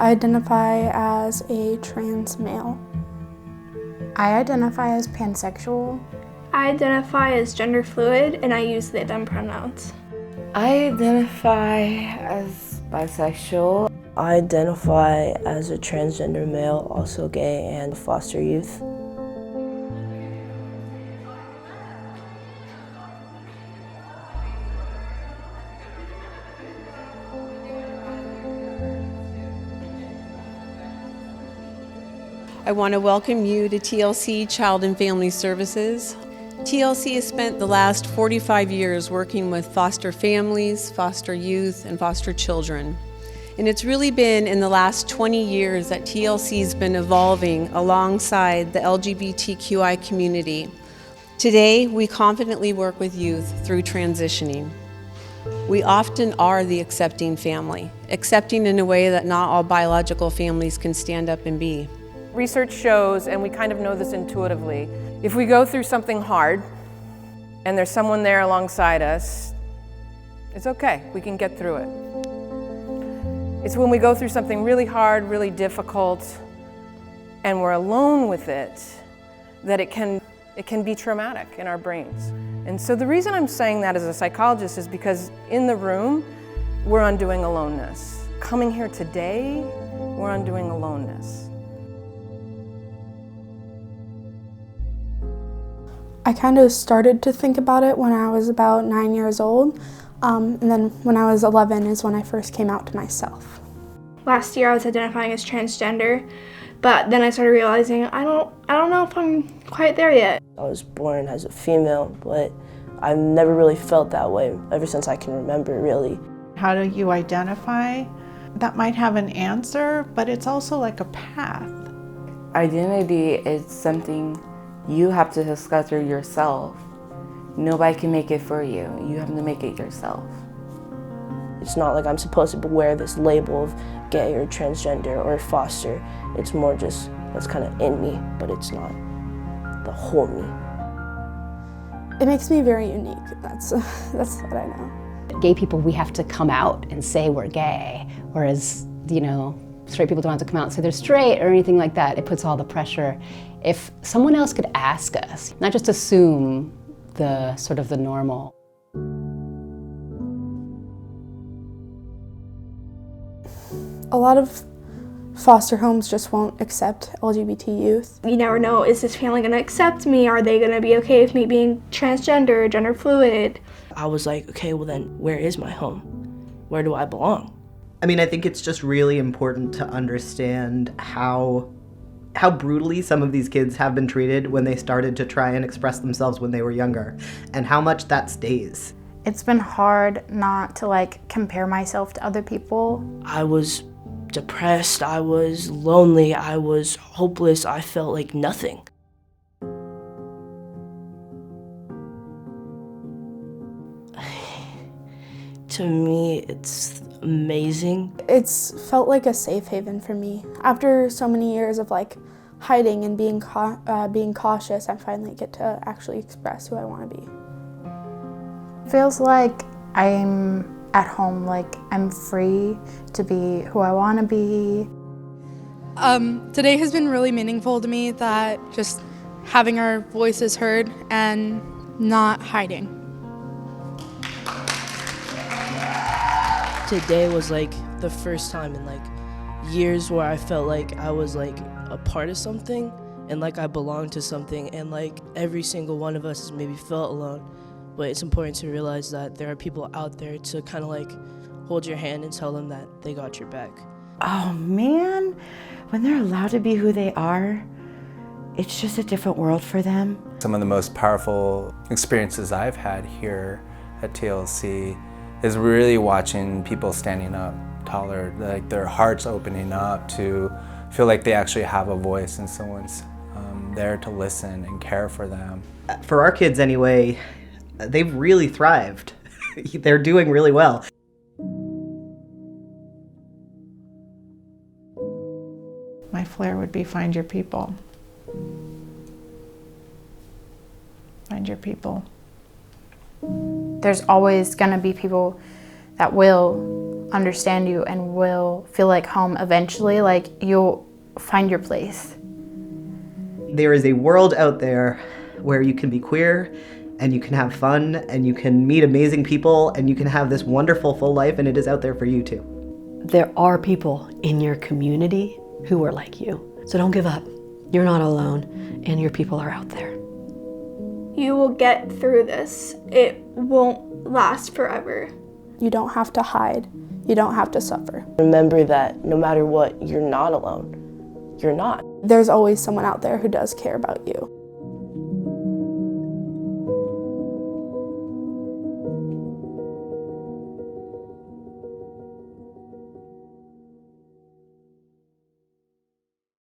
I identify as a trans male. I identify as pansexual. I identify as gender fluid, and I use they, them pronouns. I identify as bisexual. I identify as a transgender male, also gay, and foster youth. I want to welcome you to TLC Child and Family Services. TLC has spent the last 45 years working with foster families, foster youth, and foster children. And it's really been in the last 20 years that TLC's been evolving alongside the LGBTQI community. Today, we confidently work with youth through transitioning. We often are the accepting family, accepting in a way that not all biological families can stand up and be. Research shows, and we kind of know this intuitively, if we go through something hard and there's someone there alongside us, it's okay, we can get through it. It's when we go through something really hard, really difficult, and we're alone with it, that it can be traumatic in our brains. And so the reason I'm saying that as a psychologist is because in the room, we're undoing aloneness. Coming here today, we're undoing aloneness. I kind of started to think about it when I was about 9 years old, and then when I was 11 is when I first came out to myself. Last year I was identifying as transgender, but then I started realizing I don't know if I'm quite there yet. I was born as a female, but I've never really felt that way ever since I can remember, really. How do you identify? That might have an answer, but it's also like a path. Identity is something you have to discover yourself. Nobody can make it for you. You have to make it yourself. It's not like I'm supposed to wear this label of gay or transgender or foster. It's more just that's kind of in me, but it's not the whole me. It makes me very unique. That's what I know. Gay people, we have to come out and say we're gay, whereas, straight people don't have to come out and say they're straight or anything like that. It puts all the pressure. If someone else could ask us, not just assume the sort of the normal. A lot of foster homes just won't accept LGBT youth. You never know, is this family gonna accept me? Are they gonna be okay with me being transgender, gender fluid? I was like, okay, well then, where is my home? Where do I belong? I mean, I think it's just really important to understand how brutally some of these kids have been treated when they started to try and express themselves when they were younger, and how much that stays. It's been hard not to compare myself to other people. I was depressed, I was lonely, I was hopeless, I felt like nothing. To me, it's amazing. It's felt like a safe haven for me. After so many years of hiding and being cautious, I finally get to actually express who I want to be. Feels like I'm at home, I'm free to be who I want to be. Today has been really meaningful to me, that just having our voices heard and not hiding. Today was the first time in years where I felt like I was a part of something and I belonged to something, and every single one of us has maybe felt alone, but it's important to realize that there are people out there to kind of hold your hand and tell them that they got your back. Oh man, when they're allowed to be who they are, it's just a different world for them. Some of the most powerful experiences I've had here at TLC is really watching people standing up taller, their hearts opening up to feel like they actually have a voice and someone's there to listen and care for them. For our kids anyway, they've really thrived. They're doing really well. My flair would be find your people. Find your people. There's always going to be people that will understand you and will feel like home eventually. Like, you'll find your place. There is a world out there where you can be queer and you can have fun and you can meet amazing people and you can have this wonderful full life, and it is out there for you too. There are people in your community who are like you. So don't give up. You're not alone, and your people are out there. You will get through this. It won't last forever. You don't have to hide. You don't have to suffer. Remember that no matter what, you're not alone. You're not. There's always someone out there who does care about you.